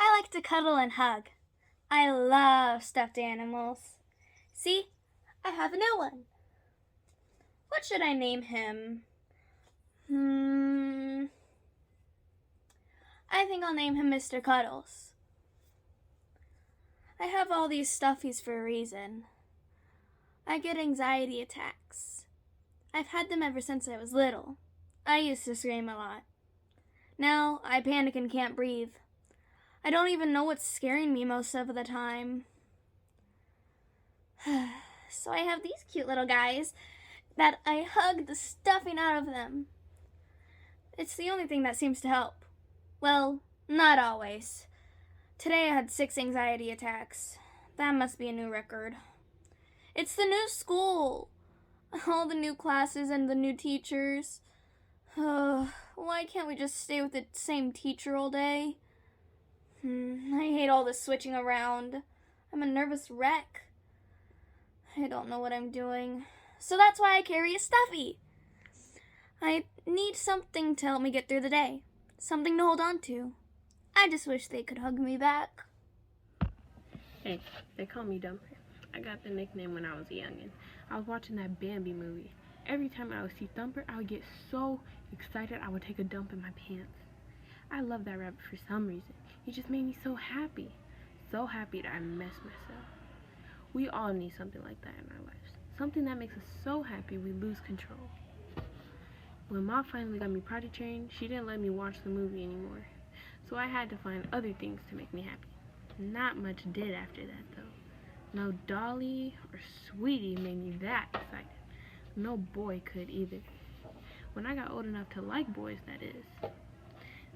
I like to cuddle and hug. I love stuffed animals. See, I have a new one. What should I name him? I think I'll name him Mr. Cuddles. I have all these stuffies for a reason. I get anxiety attacks. I've had them ever since I was little. I used to scream a lot. Now I panic and can't breathe. I don't even know what's scaring me most of the time. So I have these cute little guys that I hug the stuffing out of them. It's the only thing that seems to help. Well, not always. Today I had 6 anxiety attacks. That must be a new record. It's the new school. All the new classes and the new teachers. Why can't we just stay with the same teacher all day? I hate all this switching around. I'm a nervous wreck. I don't know what I'm doing. So that's why I carry a stuffy. I need something to help me get through the day. Something to hold on to. I just wish they could hug me back. Hey, they call me Dumper. I got the nickname when I was a youngin'. I was watching that Bambi movie. Every time I would see Thumper, I would get so excited I would take a dump in my pants. I love that rabbit for some reason. He just made me so happy. So happy that I messed myself. We all need something like that in our lives. Something that makes us so happy we lose control. When Mom finally got me potty trained, she didn't let me watch the movie anymore. So I had to find other things to make me happy. Not much did after that though. No Dolly or Sweetie made me that excited. No boy could either. When I got old enough to like boys, that is.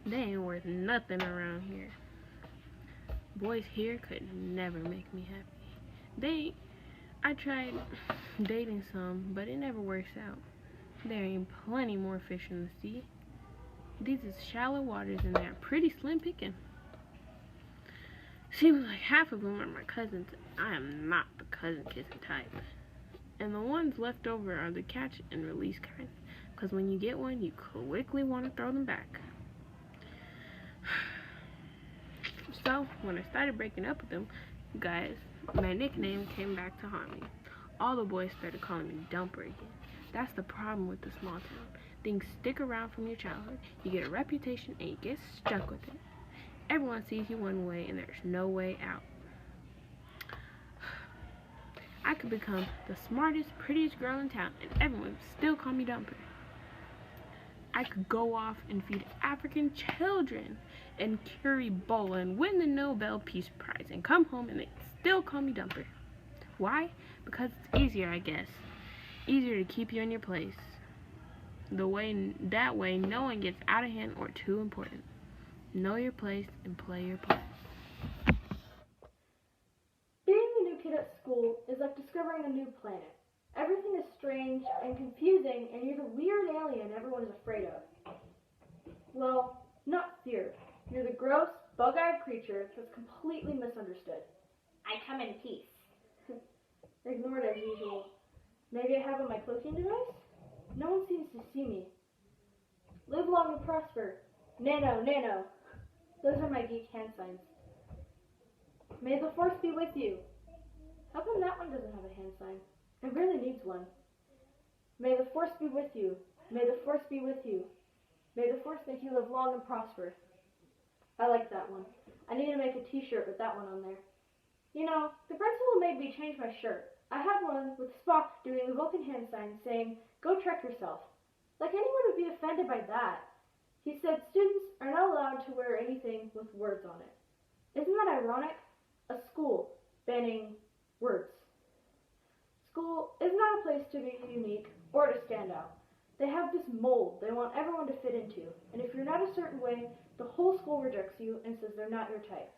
They ain't worth nothing around here. Boys here could never make me happy. I tried dating some, but it never works out. There ain't plenty more fish in the sea. These is shallow waters and they're pretty slim picking. Seems like half of them are my cousins. I am not the cousin kissing type. And the ones left over are the catch and release kind. Because when you get one, you quickly want to throw them back. So, when I started breaking up with them guys, my nickname came back to haunt me. All the boys started calling me Dumper again. That's the problem with the small town. Things stick around from your childhood. You get a reputation and you get stuck with it. Everyone sees you one way and there's no way out. I could become the smartest, prettiest girl in town and everyone would still call me Dumper. I could go off and feed African children and curry Ebola and win the Nobel Peace Prize and come home and they'd still call me Dumper. Why? Because it's easier, I guess. Easier to keep you in your place. That way no one gets out of hand or too important. Know your place and play your part. Being a new kid at school is like discovering a new planet. Everything is strange and confusing, and you're the weird alien everyone is afraid of. Well, not feared. You're the gross, bug-eyed creature that's completely misunderstood. I come in peace. Ignored as usual. Maybe I have on my cloaking device? No one seems to see me. Live long and prosper. Nano, nano. Those are my geek hand signs. May the force be with you. How come that one doesn't have a hand sign? It really needs one. May the force be with you. May the force be with you. May the force make you live long and prosper. I like that one. I need to make a t-shirt with that one on there. You know, the principal made me change my shirt. I had one with Spock doing the Vulcan hand sign saying, "Go trek yourself." Like anyone would be offended by that. He said students are not allowed to wear anything with words on it. Isn't that ironic? A school banning words. School is not a place to be unique or to stand out. They have this mold they want everyone to fit into, and if you're not a certain way, the whole school rejects you and says they're not your type.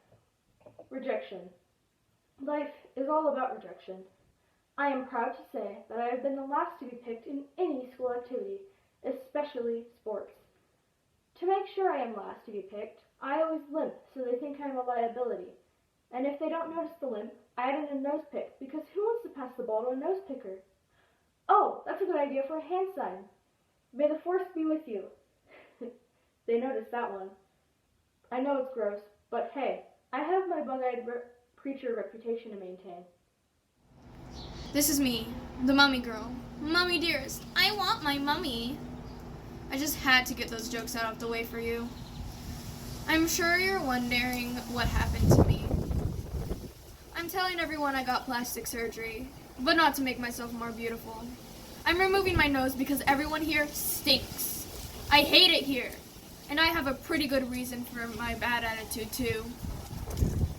Rejection. Life is all about rejection. I am proud to say that I have been the last to be picked in any school activity, especially sports. To make sure I am last to be picked, I always limp so they think I'm a liability. And if they don't notice the limp, I added a nose pick, because who wants to pass the ball to a nose picker? Oh, that's a good idea for a hand sign. May the force be with you. They noticed that one. I know it's gross, but hey, I have my bug-eyed preacher reputation to maintain. This is me, the mummy girl. Mummy dearest, I want my mummy. I just had to get those jokes out of the way for you. I'm sure you're wondering what happened to me. I'm telling everyone I got plastic surgery, but not to make myself more beautiful. I'm removing my nose because everyone here stinks. I hate it here, and I have a pretty good reason for my bad attitude too.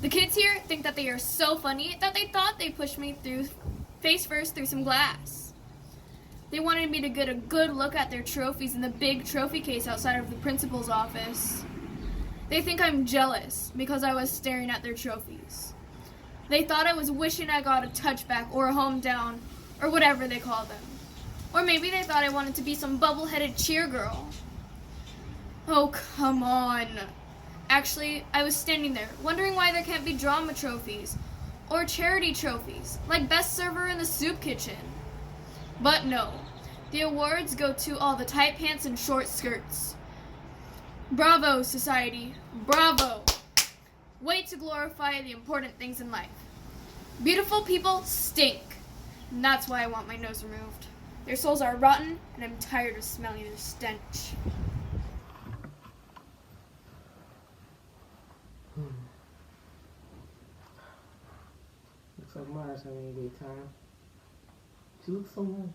The kids here think that they are so funny that they thought they pushed me through face first through some glass. They wanted me to get a good look at their trophies in the big trophy case outside of the principal's office. They think I'm jealous because I was staring at their trophies. They thought I was wishing I got a touchback or a home down, or whatever they call them. Or maybe they thought I wanted to be some bubble-headed cheer girl. Oh, come on. Actually, I was standing there, wondering why there can't be drama trophies, or charity trophies, like best server in the soup kitchen. But no, the awards go to all the tight pants and short skirts. Bravo, society, bravo. Way to glorify the important things in life. Beautiful people stink, and that's why I want my nose removed. Their souls are rotten, and I'm tired of smelling their stench. Looks like Mara's having a great time. She looks so nice.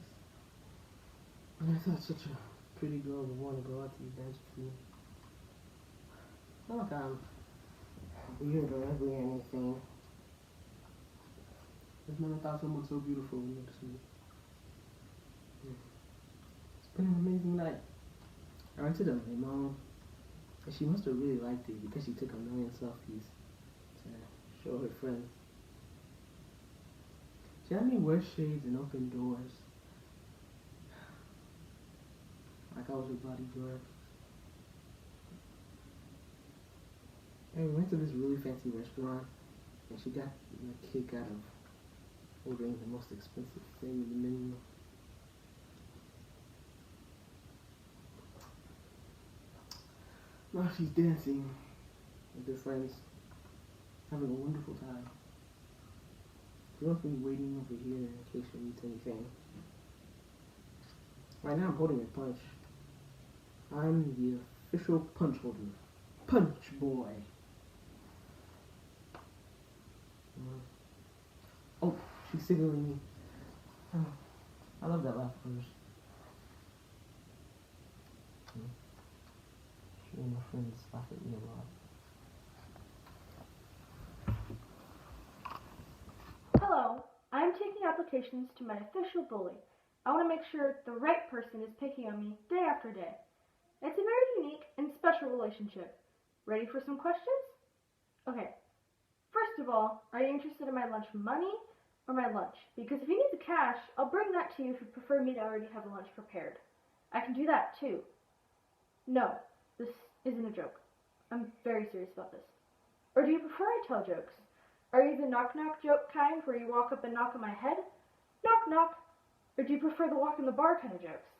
And I thought such a pretty girl would want to go out to the dance with me. Not like I'm weird or ugly or anything. I've never thought someone so beautiful would notice me. It's been an amazing night. I rented a limo, and she must have really liked it because she took a million selfies to show her friends. She had me wear shades and open doors, like I was her bodyguard. And we went to this really fancy restaurant, and she got a kick out of ordering the most expensive thing in the menu. Now she's dancing with her friends, having a wonderful time. She wants me waiting over here in case she needs anything. Right now I'm holding a punch. I'm the official punch holder. Punch boy. Oh, she's signaling me. Oh, I love that laugh of hers. She and my friends laugh at me a lot. Hello, I'm taking applications to my official bully. I want to make sure the right person is picking on me day after day. It's a very unique and special relationship. Ready for some questions? Okay. First of all, are you interested in my lunch money or my lunch? Because if you need the cash, I'll bring that to you if you prefer me to already have a lunch prepared. I can do that too. No, this isn't a joke. I'm very serious about this. Or do you prefer I tell jokes? Are you the knock-knock joke kind where you walk up and knock on my head? Knock, knock. Or do you prefer the walk in the bar kind of jokes?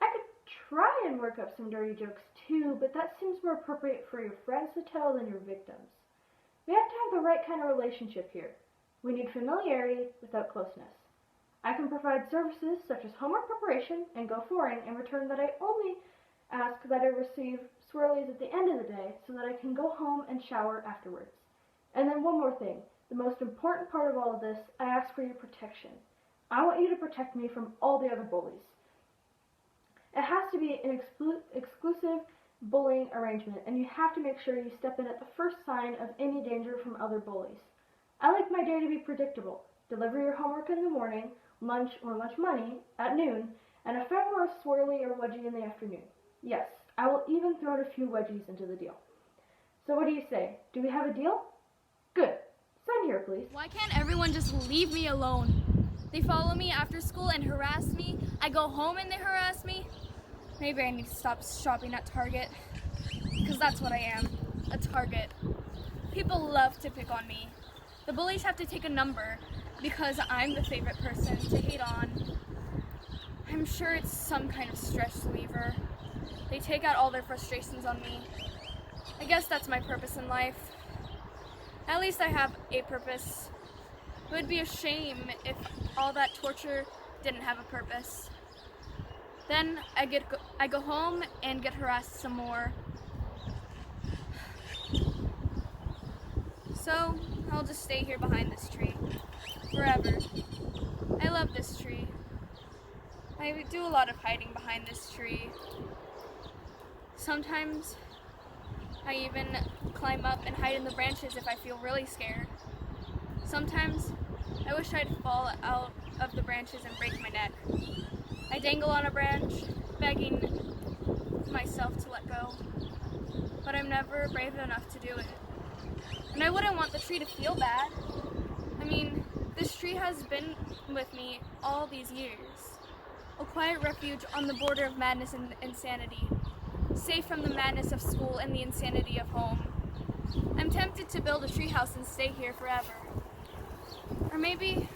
I could try and work up some dirty jokes too, but that seems more appropriate for your friends to tell than your victims. We have to have the right kind of relationship here. We need familiarity without closeness. I can provide services such as homework preparation and go foreign in return that I only ask that I receive swirlies at the end of the day so that I can go home and shower afterwards. And then one more thing. The most important part of all of this, I ask for your protection. I want you to protect me from all the other bullies. It has to be an exclusive bullying arrangement, and you have to make sure you step in at the first sign of any danger from other bullies. I like my day to be predictable. Deliver your homework in the morning, lunch or lunch money at noon, and a ephemeral swirly or wedgie in the afternoon. Yes, I will even throw a few wedgies into the deal. So what do you say? Do we have a deal? Good. Sign here, please. Why can't everyone just leave me alone? They follow me after school and harass me. I go home and they harass me. Maybe I need to stop shopping at Target, because that's what I am, a target. People love to pick on me. The bullies have to take a number because I'm the favorite person to hate on. I'm sure it's some kind of stress reliever. They take out all their frustrations on me. I guess that's my purpose in life. At least I have a purpose. It would be a shame if all that torture didn't have a purpose. Then I go home and get harassed some more. So I'll just stay here behind this tree forever. I love this tree. I do a lot of hiding behind this tree. Sometimes I even climb up and hide in the branches if I feel really scared. Sometimes I wish I'd fall out of the branches and break my neck. I dangle on a branch, begging myself to let go, but I'm never brave enough to do it. And I wouldn't want the tree to feel bad. I mean, this tree has been with me all these years. A quiet refuge on the border of madness and insanity, safe from the madness of school and the insanity of home. I'm tempted to build a treehouse and stay here forever. Or maybe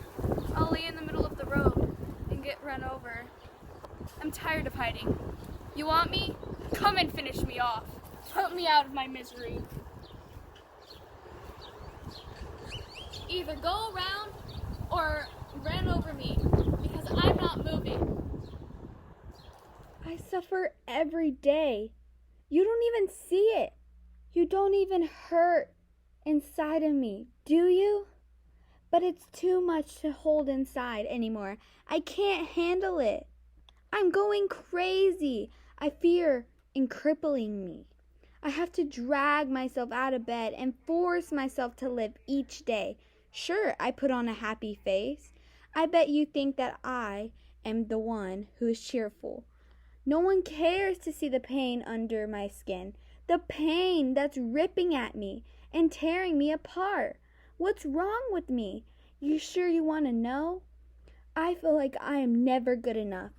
I'll lay in the middle of the road and get run over. I'm tired of hiding. You want me? Come and finish me off. Put me out of my misery. Either go around or run over me, because I'm not moving. I suffer every day. You don't even see it. You don't even hurt inside of me, do you? But it's too much to hold inside anymore. I can't handle it. I'm going crazy. I fear in crippling me. I have to drag myself out of bed and force myself to live each day. Sure, I put on a happy face. I bet you think that I am the one who is cheerful. No one cares to see the pain under my skin, the pain that's ripping at me and tearing me apart. What's wrong with me? You sure you want to know? I feel like I am never good enough.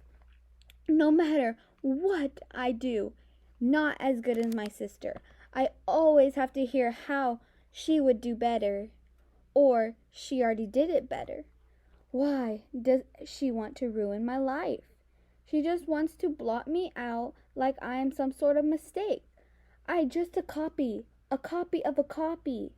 No matter what I do, not as good as my sister. I always have to hear how she would do better, or she already did it better. Why does she want to ruin my life? She just wants to blot me out like I am some sort of mistake. I just a copy of a copy.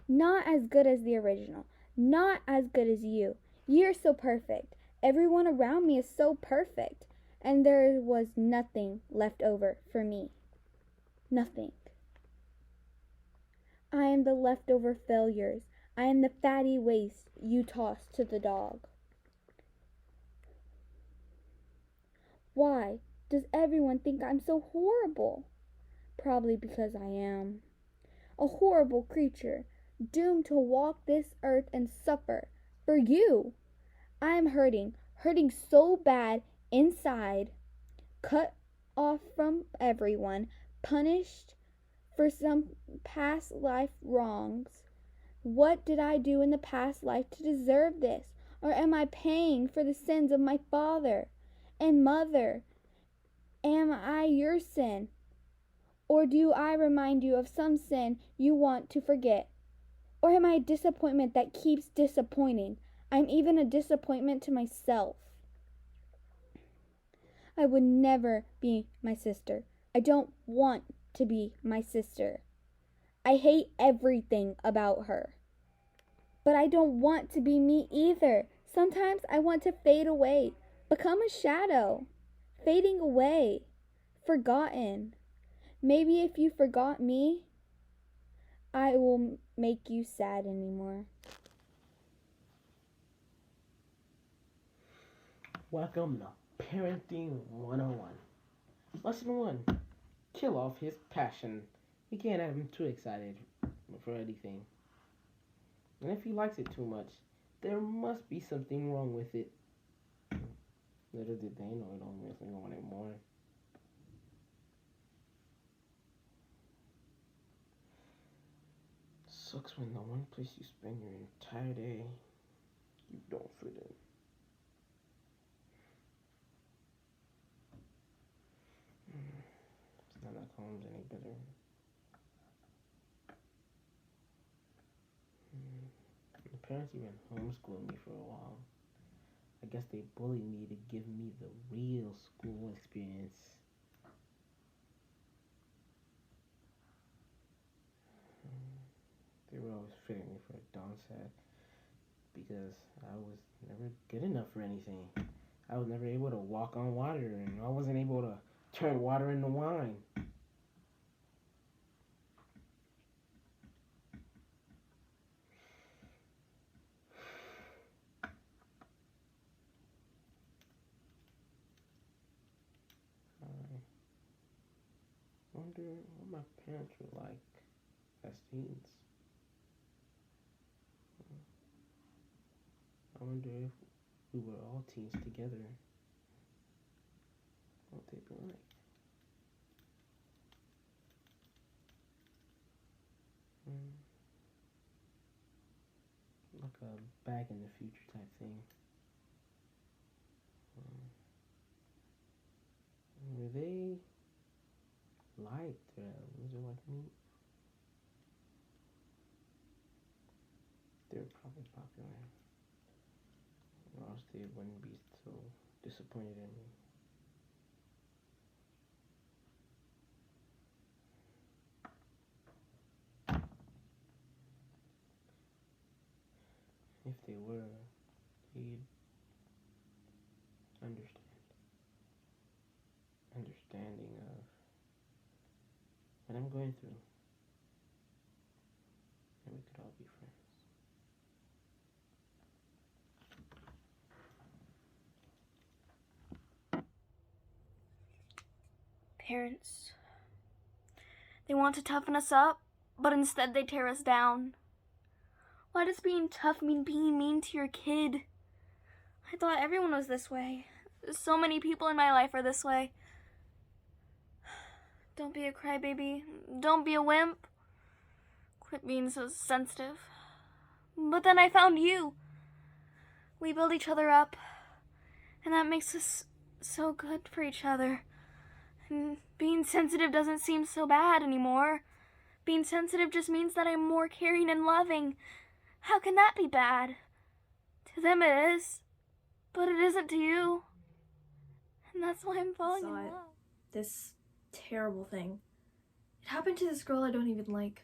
Not as good as the original. Not as good as you. You're so perfect. Everyone around me is so perfect. And there was nothing left over for me. Nothing. I am the leftover failures. I am the fatty waste you toss to the dog. Why does everyone think I'm so horrible? Probably because I am. A horrible creature, doomed to walk this earth and suffer for you. I am hurting so bad inside, cut off from everyone, punished for some past life wrongs. What did I do in the past life to deserve this? Or am I paying for the sins of my father and mother? Am I your sin? Or do I remind you of some sin you want to forget? Or am I a disappointment that keeps disappointing? I'm even a disappointment to myself. I would never be my sister. I don't want to be my sister. I hate everything about her. But I don't want to be me either. Sometimes I want to fade away, become a shadow, fading away, forgotten. Maybe if you forgot me, I will make you sad anymore. Welcome to Parenting 101. Lesson 1. Kill off his passion. You can't have him too excited for anything. And if he likes it too much, there must be something wrong with it. Little did they know it don't really want it more. Sucks when the one place you spend your entire day, you don't fit in. It's not like home's any better. My parents even homeschooled me for a while. I guess they bullied me to give me the real school experience. They were always fair. Dawn said, because I was never good enough for anything. I was never able to walk on water, and I wasn't able to turn water into wine. I wonder what my parents were like as teens. I wonder if we were all teens together, what they'd be like. Like a back in the future type thing. Were they liked was it like me? They were probably popular. Or else they wouldn't be so disappointed in me. If they were, he'd understand. Understanding of what I'm going through. And we could all be friends. Parents. They want to toughen us up, but instead they tear us down. Why does being tough mean being mean to your kid? I thought everyone was this way. So many people in my life are this way. Don't be a crybaby. Don't be a wimp. Quit being so sensitive. But then I found you. We build each other up, and that makes us so good for each other. And being sensitive doesn't seem so bad anymore. Being sensitive just means that I'm more caring and loving. How can that be bad? To them it is, but it isn't to you. And that's why I'm falling in love. This terrible thing. It happened to this girl I don't even like.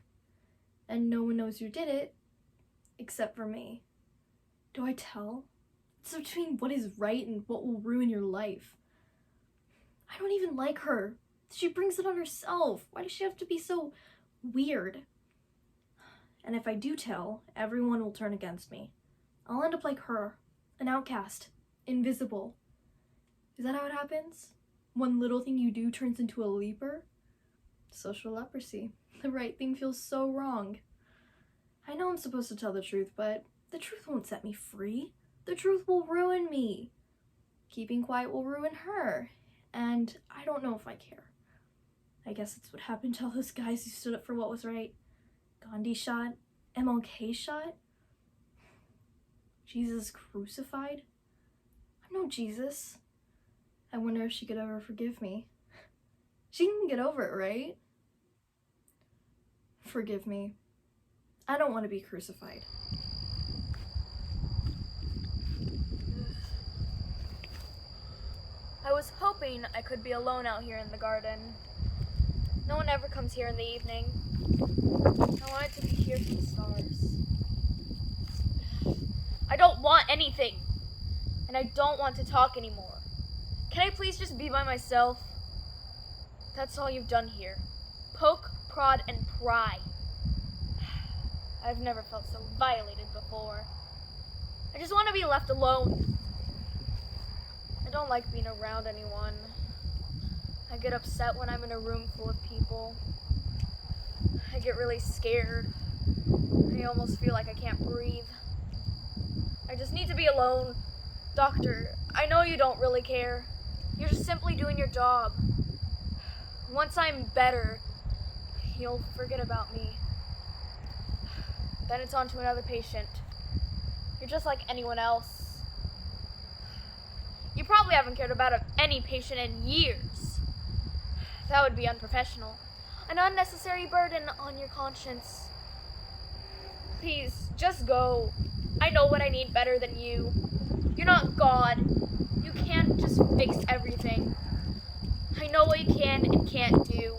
And no one knows who did it, except for me. Do I tell? It's between what is right and what will ruin your life. I don't even like her. She brings it on herself. Why does she have to be so weird? And if I do tell, everyone will turn against me. I'll end up like her, an outcast, invisible. Is that how it happens? One little thing you do turns into a leaper? Social leprosy. The right thing feels so wrong. I know I'm supposed to tell the truth, but the truth won't set me free. The truth will ruin me. Keeping quiet will ruin her. And I don't know if I care. I guess that's what happened to all those guys who stood up for what was right. Gandhi shot, MLK shot, Jesus crucified. I'm no Jesus. I wonder if she could ever forgive me. She can get over it, right? Forgive me. I don't want to be crucified. I was hoping I could be alone out here in the garden. No one ever comes here in the evening. I wanted to be here for the stars. I don't want anything. And I don't want to talk anymore. Can I please just be by myself? That's all you've done here. Poke, prod, and pry. I've never felt so violated before. I just want to be left alone. I don't like being around anyone. I get upset when I'm in a room full of people. I get really scared. I almost feel like I can't breathe. I just need to be alone. Doctor, I know you don't really care. You're just simply doing your job. Once I'm better, you'll forget about me. Then it's on to another patient. You're just like anyone else. You probably haven't cared about any patient in years. That would be unprofessional. An unnecessary burden on your conscience. Please, just go. I know what I need better than you. You're not God. You can't just fix everything. I know what you can and can't do.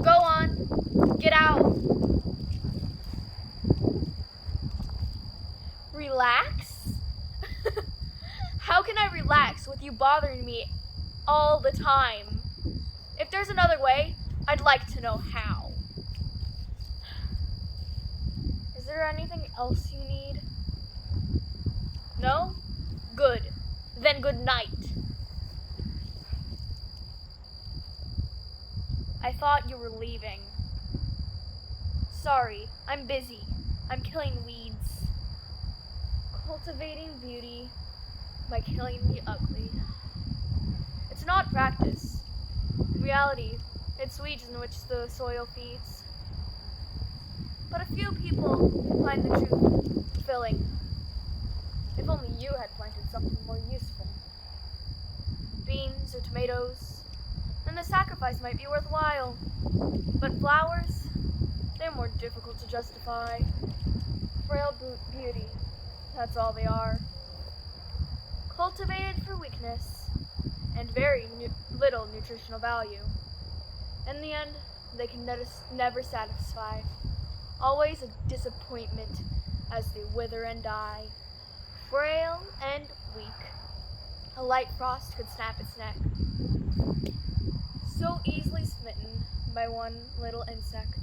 Go on. Get out. relax? How can I relax with you bothering me all the time? If there's another way, I'd like to know how. Is there anything else you need? No? Good. Then good night. I thought you were leaving. Sorry, I'm busy. I'm killing weeds. Cultivating beauty by killing the ugly. It's not practice. In reality, it's weeds in which the soil feeds. But a few people find the truth fulfilling. If only you had planted something more useful. Beans or tomatoes, then the sacrifice might be worthwhile. But flowers, they're more difficult to justify. Frail beauty, that's all they are. Cultivated for weakness, and very little nutritional value. In the end, they can never satisfy. Always a disappointment as they wither and die. Frail and weak. A light frost could snap its neck. So easily smitten by one little insect.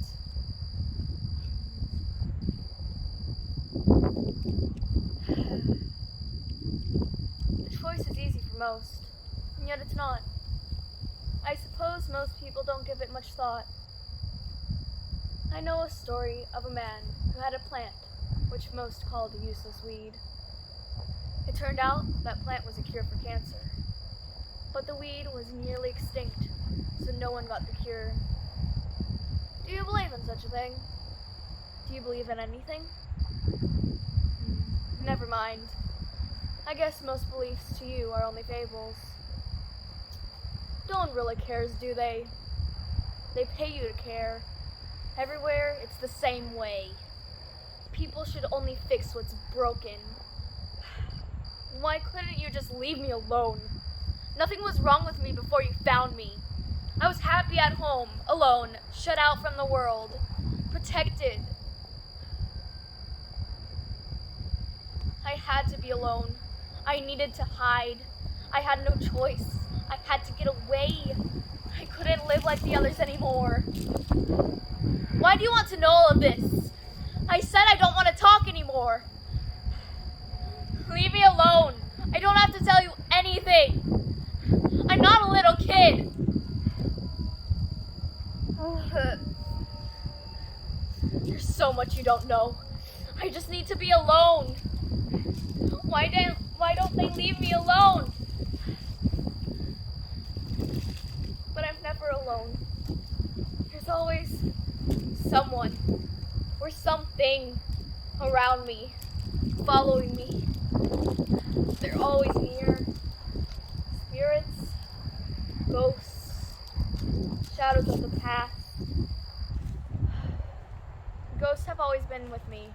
The choice is easy for most, and yet it's not. I suppose most people don't give it much thought. I know a story of a man who had a plant which most called a useless weed. It turned out that plant was a cure for cancer, but the weed was nearly extinct, so no one got the cure. Do you believe in such a thing? Do you believe in anything? Never mind. I guess most beliefs to you are only fables. No one really cares, do they? They pay you to care. Everywhere, it's the same way. People should only fix what's broken. Why couldn't you just leave me alone? Nothing was wrong with me before you found me. I was happy at home, alone, shut out from the world, protected. I had to be alone. I needed to hide. I had no choice. I had to get away. I couldn't live like the others anymore. Why do you want to know all of this? I said I don't want to talk anymore. Leave me alone. I don't have to tell you anything. I'm not a little kid. There's so much you don't know. I just need to be alone. Why don't they leave me alone? But I'm never alone. There's always someone or something around me, following me. They're always near. Spirits, ghosts, shadows of the past. Ghosts have always been with me,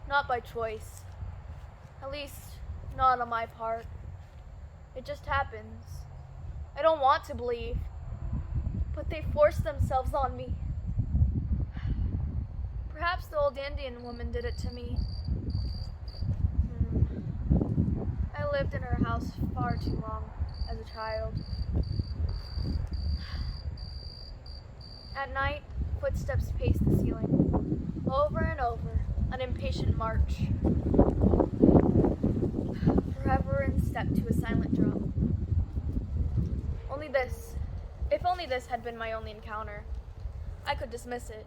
not by choice. At least, not on my part. It just happens. I don't want to believe, but they force themselves on me. Perhaps the old Indian woman did it to me. I lived in her house far too long as a child. At night, footsteps pace the ceiling, over and over, an impatient march. Forever in step to a silent drum. If only this had been my only encounter, I could dismiss it.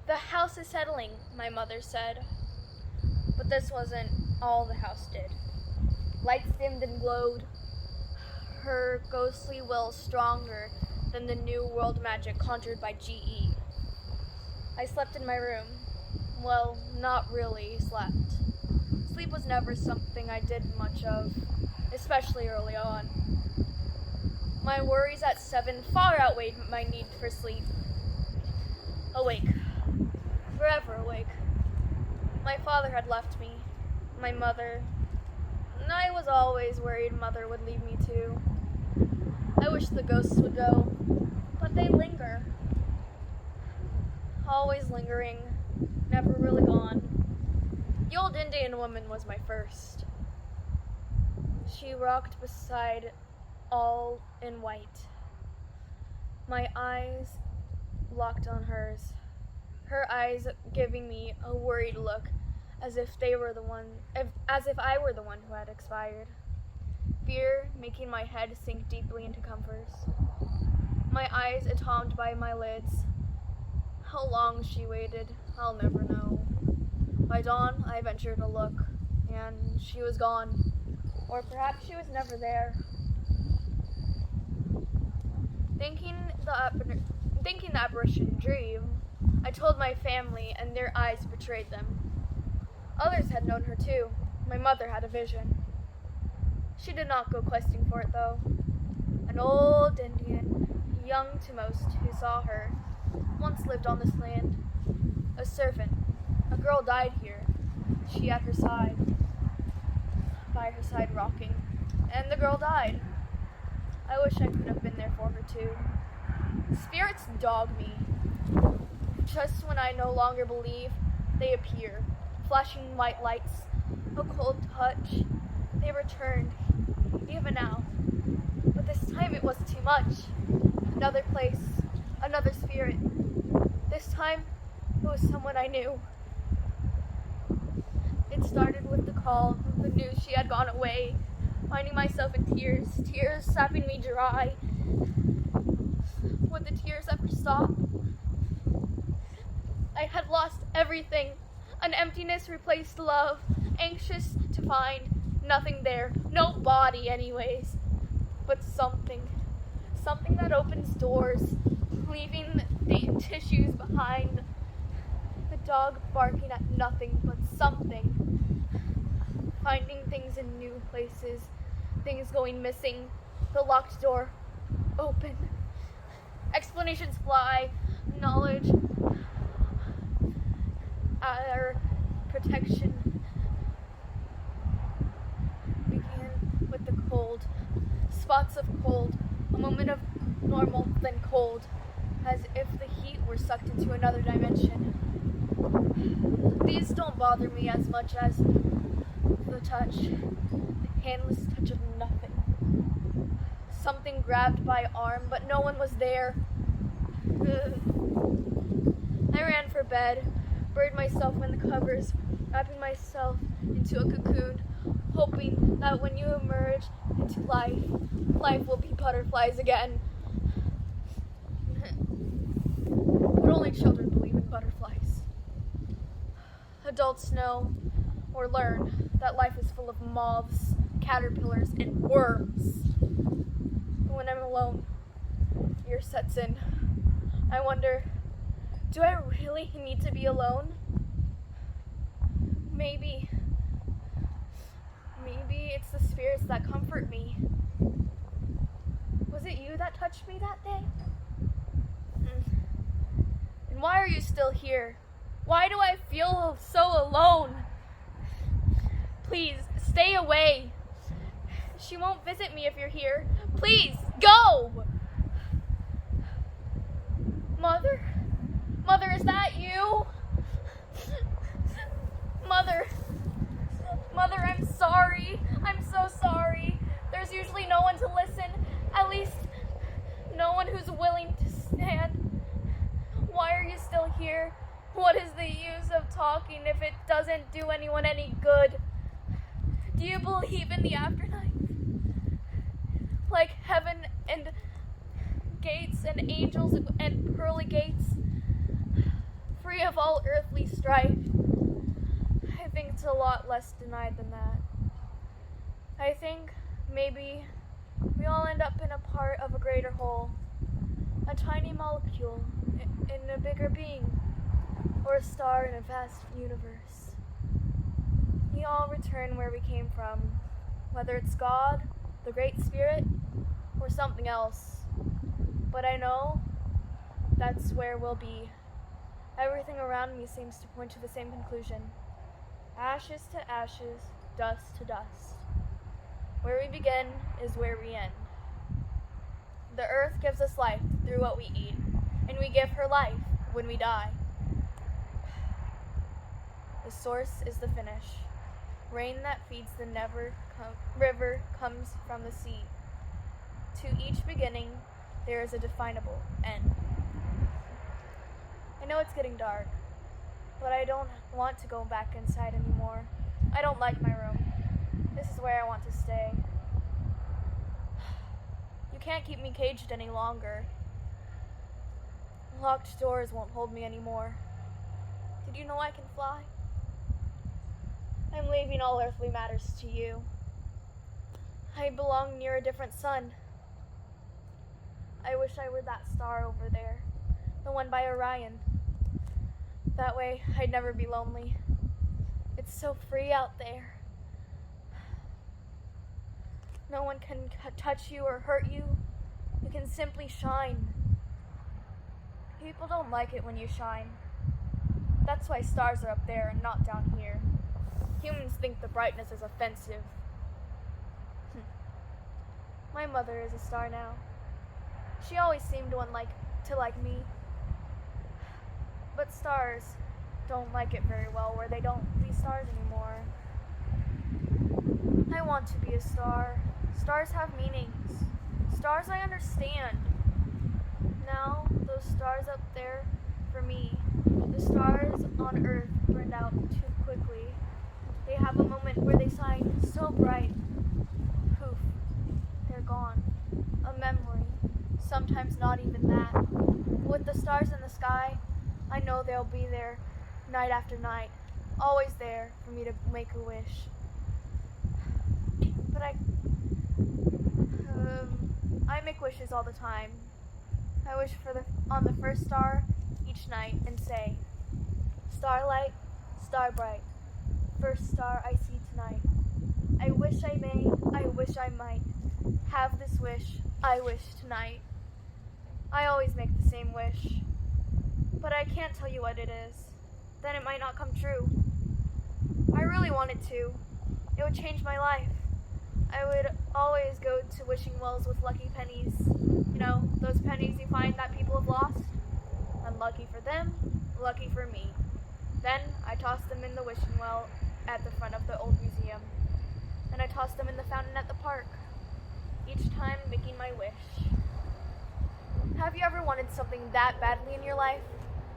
The house is settling, my mother said. But this wasn't all the house did. Lights dimmed and glowed, her ghostly will stronger than the new world magic conjured by GE. I slept in my room. Well, not really slept. Sleep was never something I did much of, especially early on. My worries at 7 far outweighed my need for sleep. Awake. Forever awake. My father had left me. My mother. And I was always worried Mother would leave me too. I wish the ghosts would go, but they linger. Always lingering, never really gone. The old Indian woman was my first. She rocked beside, all in white. My eyes locked on hers, her eyes giving me a worried look, as if I were the one who had expired. Fear making my head sink deeply into comforts. My eyes atomed by my lids. How long she waited, I'll never know. By dawn, I ventured a look, and she was gone. Or perhaps she was never there. Thinking the apparition a dream, I told my family, and their eyes betrayed them. Others had known her too. My mother had a vision. She did not go questing for it, though. An old Indian, young to most, who saw her, once lived on this land. A servant. A girl died here. She at her side. By her side rocking. And the girl died. I wish I could have been there for her too. Spirits dog me. Just when I no longer believe, they appear. Flashing white lights. A cold touch. They returned. Even now. But this time it was too much. Another place. Another spirit. This time, it was someone I knew. It started with the call, the news she had gone away, finding myself in tears, tears sapping me dry. Would the tears ever stop? I had lost everything. An emptiness replaced love, anxious to find nothing there, no body anyways, but something that opens doors, leaving the tissues behind. The dog barking at nothing but something. Finding things in new places, things going missing, the locked door open. Explanations fly, knowledge, our protection began with the cold. Spots of cold, a moment of normal, then cold, as if the heat were sucked into another dimension. These don't bother me as much as the touch, the handless touch of nothing. Something grabbed by arm, but no one was there. I ran for bed, buried myself in the covers, wrapping myself into a cocoon, hoping that when you emerge into life, life will be butterflies again. But only children believe in butterflies. Adults know or learn that life is full of moths, caterpillars, and worms. But when I'm alone, fear sets in. I wonder, do I really need to be alone? Maybe it's the spirits that comfort me. Was it you that touched me that day? And why are you still here? Why do I feel so alone? Please, stay away. She won't visit me if you're here. Please, go! Mother? Mother, is that you? Mother, I'm sorry. I'm so sorry. There's usually no one to listen. At least, no one who's willing to stand. Why are you still here? What is the use of talking if it doesn't do anyone any good? Do you believe in the afterlife? Like heaven and gates and angels and pearly gates, free of all earthly strife? I think it's a lot less denied than that. I think maybe we all end up in a part of a greater whole, a tiny molecule in a bigger being, or a star in a vast universe. We all return where we came from, whether it's God, the Great Spirit, or something else. But I know that's where we'll be. Everything around me seems to point to the same conclusion. Ashes to ashes, dust to dust. Where we begin is where we end. The earth gives us life through what we eat, and we give her life when we die. The source is the finish. Rain that feeds the river comes from the sea. To each beginning, there is a definable end. I know it's getting dark, but I don't want to go back inside anymore. I don't like my room. This is where I want to stay. You can't keep me caged any longer. Locked doors won't hold me anymore. Did you know I can fly? I'm leaving all earthly matters to you. I belong near a different sun. I wish I were that star over there, the one by Orion. That way, I'd never be lonely. It's so free out there. No one can touch you or hurt you. You can simply shine. People don't like it when you shine. That's why stars are up there and not down here. Humans think the brightness is offensive. My mother is a star now. She always seemed to like me. But stars don't like it very well where they don't be stars anymore. I want to be a star. Stars have meanings. Stars I understand. Now, those stars up there, for me, the stars on Earth burned out too quickly. They have a moment where they shine so bright. Poof, they're gone. A memory. Sometimes not even that. With the stars in the sky, I know they'll be there night after night, always there for me to make a wish. But I make wishes all the time. I wish on the first star each night and say, starlight, star bright, first star I see tonight. I wish I may, I wish I might, have this wish, I wish tonight. I always make the same wish, but I can't tell you what it is. Then it might not come true. I really want it to. It would change my life. I would always go to wishing wells with lucky pennies. You know, those pennies you find that people have lost. Unlucky for them, lucky for me. Then I toss them in the wishing well at the front of the old museum. And I toss them in the fountain at the park. Each time making my wish. Have you ever wanted something that badly in your life?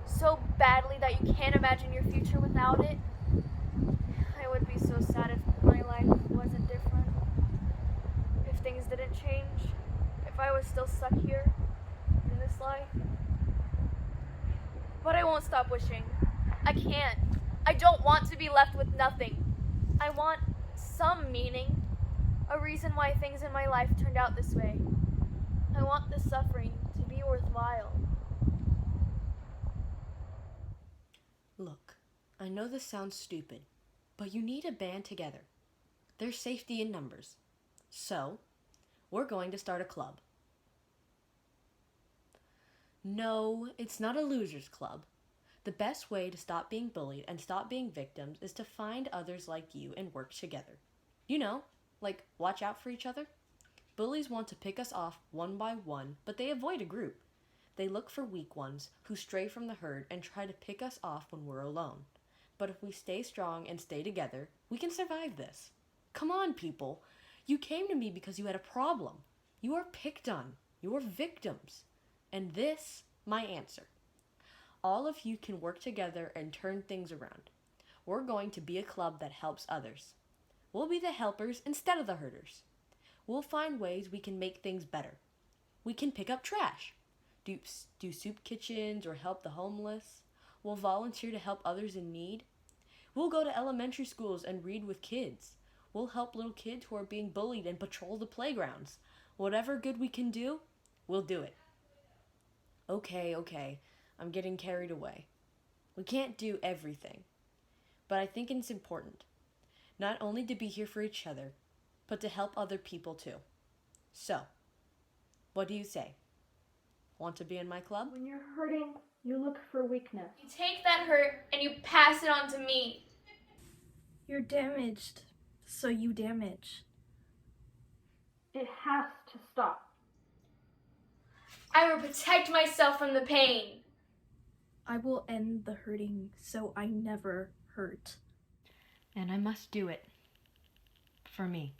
So badly that you can't imagine your future without it? I would be so sad if my life wasn't different. If things didn't change. If I was still stuck here in this life. But I won't stop wishing. I can't. I don't want to be left with nothing. I want some meaning. A reason why things in my life turned out this way. I want the suffering to be worthwhile. Look, I know this sounds stupid, but you need a band together. There's safety in numbers. So, we're going to start a club. No, it's not a losers club. The best way to stop being bullied and stop being victims is to find others like you and work together. You know, like watch out for each other. Bullies want to pick us off one by one, but they avoid a group. They look for weak ones who stray from the herd and try to pick us off when we're alone. But if we stay strong and stay together, we can survive this. Come on, people. You came to me because you had a problem. You are picked on. You are victims. And this, my answer. All of you can work together and turn things around. We're going to be a club that helps others. We'll be the helpers instead of the herders. We'll find ways we can make things better. We can pick up trash, do soup kitchens or help the homeless. We'll volunteer to help others in need. We'll go to elementary schools and read with kids. We'll help little kids who are being bullied and patrol the playgrounds. Whatever good we can do, we'll do it. Okay, I'm getting carried away. We can't do everything, but I think it's important, not only to be here for each other, but to help other people too. So, what do you say? Want to be in my club? When you're hurting, you look for weakness. You take that hurt and you pass it on to me. You're damaged, so you damage. It has to stop. I will protect myself from the pain. I will end the hurting so I never hurt. And I must do it. For me.